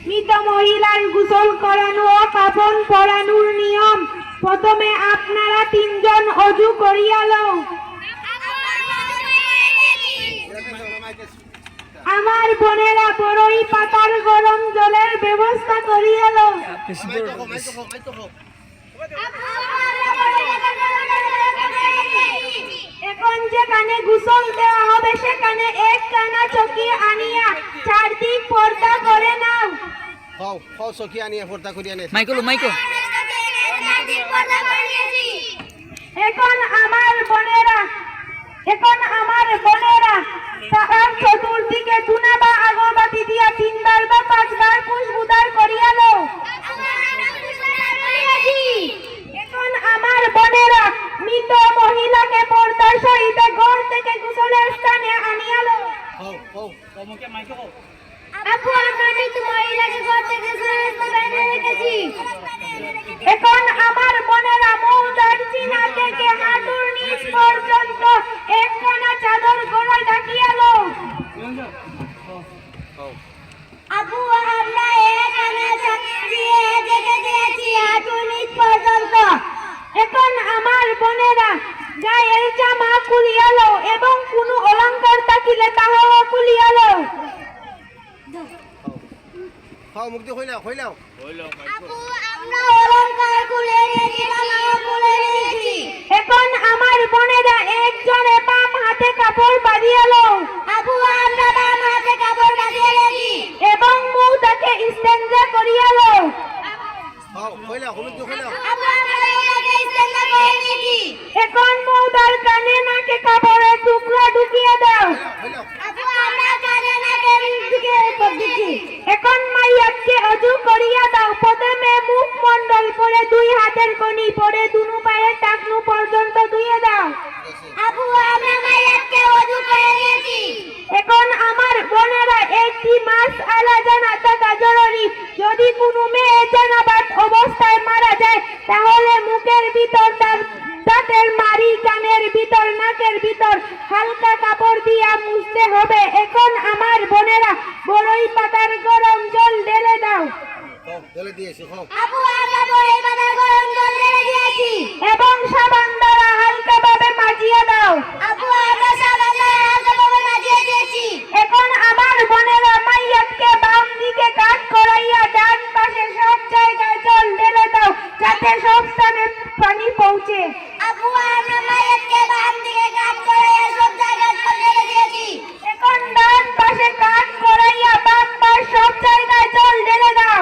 মৃত মহিলার গোসল করানো ও কাফন পরানোর নিয়ম। প্রথমে আপনারা তিনজন অজু করিয়া লও। আমার বোনেরা বড়ই পাতার গরম জলের ব্যবস্থা করিয়া লও। এখন যেখানে গোসল দেওয়া হবে সেখানে এক কানা চকি আনিয়া চারদিক পর্দা করে নাও। চকি আনিয়া পর্দা করিয়া নে। এখন আমার বোনেরা তাহার চতুর্দিকে ধুনা বা আগরবাতি দিয়া 3 বার বা 5 বার খুশবুদার করিয়া লও। এখন আমার বোনেরা মৃত মহিলাকে পর্দার সহিত ঘর থেকে গোসলের স্থানে আনিয়া লও। আপু, আমরা মৃত মহিলাকে ঘর থেকে গোসলের স্থানে এনে রেখেছি। এখন আমার বোনেরা মৌদার চিনা থেকে হাঁটুর নিচ পর্যন্ত একখানা চাদর গলায় ঢাকিয়া লও। আপু, আমরা এখানে চাদর দিয়ে ঢেকে দিয়েছি হাঁটুর নিচ পর্যন্ত। এখন আমার বোনেরা গায়ের জামা খুলিয়া লও এবং কোনো অলংকার থাকিলে তাহাও খুলিয়া লও। মুক্তি হইলাও। আপু, আমরা অলংকার খুলে নিয়েছি, জামাও খুলে নিয়েছি। এখন আমার বোনেরা একজনে বাম হাতে কাপড় বাঁধিয়া লও। আপু, আমরা বাম হাতে কাপড় বাঁধিয়া নিয়েছি এবং মুখটাকে ইস্তেঞ্জা করিয়া লও। এখন মৌদার কানে নাকে কাপড়ের টুকরা ঢুকিয়ে দাও। এখন মাইয়াতকে অজু করিয়া দাও। প্রথমে মুখ মন্ডল করে 2 হাতের কনি পরে দুনো পায়ের টাকনু পর্যন্ত ধুয়ে দাও। আপু, আমরা মাইয়াতকে অজু করে নিয়েছি। এখন আমার বোনেরা একটি মাস আলা জানা থাকা জরুরি। যদি কোনো মেয়ে জানাবাত অবস্থায় মারা যায় তাহলে মুখের ভিতর, তার দাঁতের মাড়ি, কানের ভিতর, নাকের ভিতর হালকা কাপড় দিয়া মুছতে হবে। এখন আমার বোনেরা বড়ই পাতার গরম জল ঢেলে দাও। আপু, আমরা বড়ই পাতার গরম জল ঢেলে দিয়েছি এবং সাবান দ্বারা হালকাভাবে মাজিয়ে দাও। আপু, আমরা সাবান দ্বারা হালকাভাবে মাজিয়ে দিয়েছি। এখন আমার বোনেরা মাইয়াতকে বাম দিকে কাট করাইয়া ডান পাশে সব জায়গায় জল ঢেলে দাও যাতে সব স্থানে পানি পৌঁছে। আপু, আমরা মাইয়াতকে বাম দিকে কাট করাইয়া সব জায়গায় জল ঢেলে দিয়েছি। এখন ডান পাশে কাট করাইয়া বাম পাশ সব জায়গায় জল ঢেলে দাও।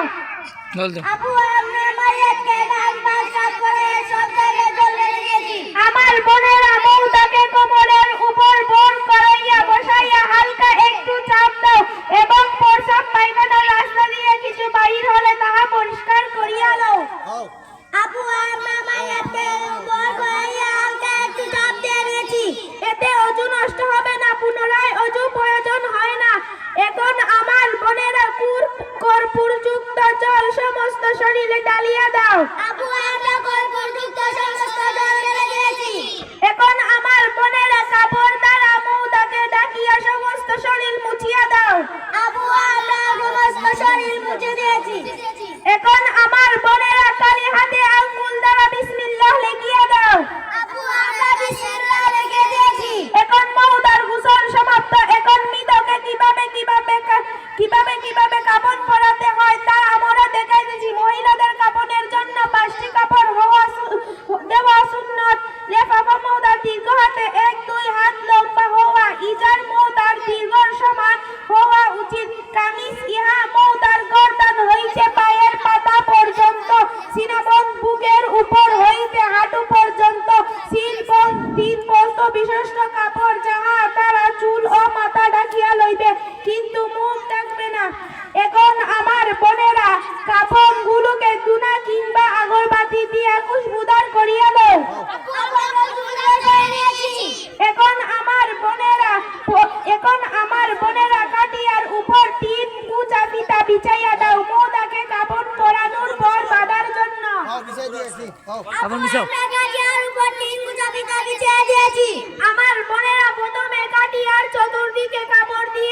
আপু, আমরা মাইয়াতকে বাম পাশ কাট করাইয়া সব জায়গায় জল ঢেলে দিয়েছি। আমার বোনেরা মৌদাকে কোমরের উপর বোন করাইয়া বসাইয়া হালকা একটু চাপ দাও এবং প্রস্রাব পায়খানার রাস্তা দিয়ে কিছু বাহির হলে তাহা পরিষ্কার করিয়া লও। আপু, আমরা মাইয়াতকে উপর করাইয়া হালকা একটু চাপ দিয়ে দিয়েছি। এতে অজু নষ্ট হবে না, পুনরায় অজু প্রয়োজন হয় না। এখন আমার বোনেরা কর্পূরযুক্ত জল সমস্ত শরীরে ঢালিয়া দাও। আপু, আমরা কর্পূরযুক্ত সমস্ত জল ঢেলে দিয়েছি। এখন আমার বোনেরা কাপড় দ্বারা মৌদাকে ঢাকিয়া সমস্ত শরীর মুছিয়া দাও। আপু, আমরা সমস্ত শরীর মুছে দিয়েছি। এখন আমার বোনেরা খালি হাতে আঙ্গুল দ্বারা বিসমিল্লাহ লিখিয়া দাও। আপু, আমরা বিসমিল্লাহ লিখে দিয়েছি। এখন মৌদার গোসল সমাপ্ত। এখন মৃতকে কিভাবে কাপড় পরাতে হয় তা আমরা দেখাইতেছি। মহিলাদের কাপড়ের জন্য 5টি কাপড় দেওয়া সুন্নত। লেফাফা মৌদার দীর্ঘ হাতে 1-2 হাত লম্বা হওয়া। ইজার মৌদার দীর্ঘ সমান হওয়া উচিত। কামিজ ইহা মৌদার গর্দান হইতে পায়ের পাতা পর্যন্ত, সিনাবন বুকের উপর হইতে হাঁটু পর্যন্ত। সিলবন 3 বস্ত বিশিষ্ট কাপড় যাহা তারা চুল ও মাথা ঢাকিয়া লইবে কিন্তু মুখ ঢাকবে না। এখন আমার বোনেরা কাপড়গুলোকে ধুনা কিংবা আগরবাতি দিয়া খুশবুদার করিয়া লও। এখন আমার বোনেরা কাটিয়ার উপর 3 কুচা ফিতা বিছাইয়া দাও মৌদাকে কাপড় পরানোর পর বাঁধার জন্য। আমার বোনেরা প্রথমে কাটিয়ার চতুর্দিকে কাপড় দিয়ে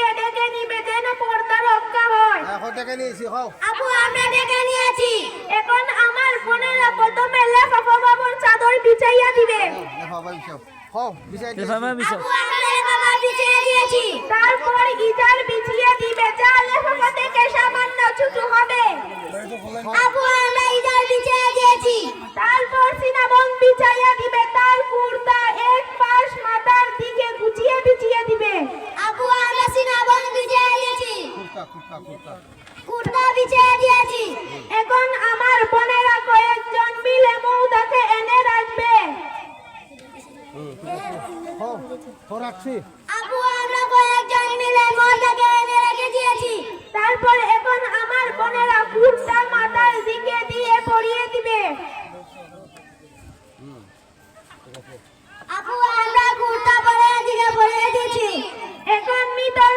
খাও আপু আমরা ডেকে নিয়েছি। এখন আমার বোনেরা প্রথমে লেফাফা বাবুর চাদর বিছাইয়া দিবে। লেফাফা বিছাও খাও বিছাই দিয়েছি। লেফাফা বিছাও। আপু আমরা লেফাফা বিছিয়ে দিয়েছি। তারপর ইজার বিছিয়ে দিবে, যা লেফাফা থেকে সামান্য ছোট হবে। আপু আমরা ইজার বিছিয়ে দিয়েছি। তারপর সিনাবন বিছাইয়া দিবে, তার কুর্তা এক পাশ মাথার দিকে গুছিয়ে বিছিয়ে দিবে। আপু আমরা সিনাবন বিছিয়ে দিয়েছি। কুর্তা বিছিয়ে দিয়েছি। এখন আমার বোনেরা কয়েকজন মিলে মৌদাকে এনে রাখবে। খাও খাও রাখছি। আপু আমরা কয়েকজন মিলে মৌদাকে এনে রেখে দিয়েছি। তারপর এখন আমার বোনেরা কুর্তা মাথার দিকে দিয়ে পরিয়ে দিবে। আপু আমরা কুর্তা পরে দিকে পরিয়ে দিয়েছি। এখন মিতর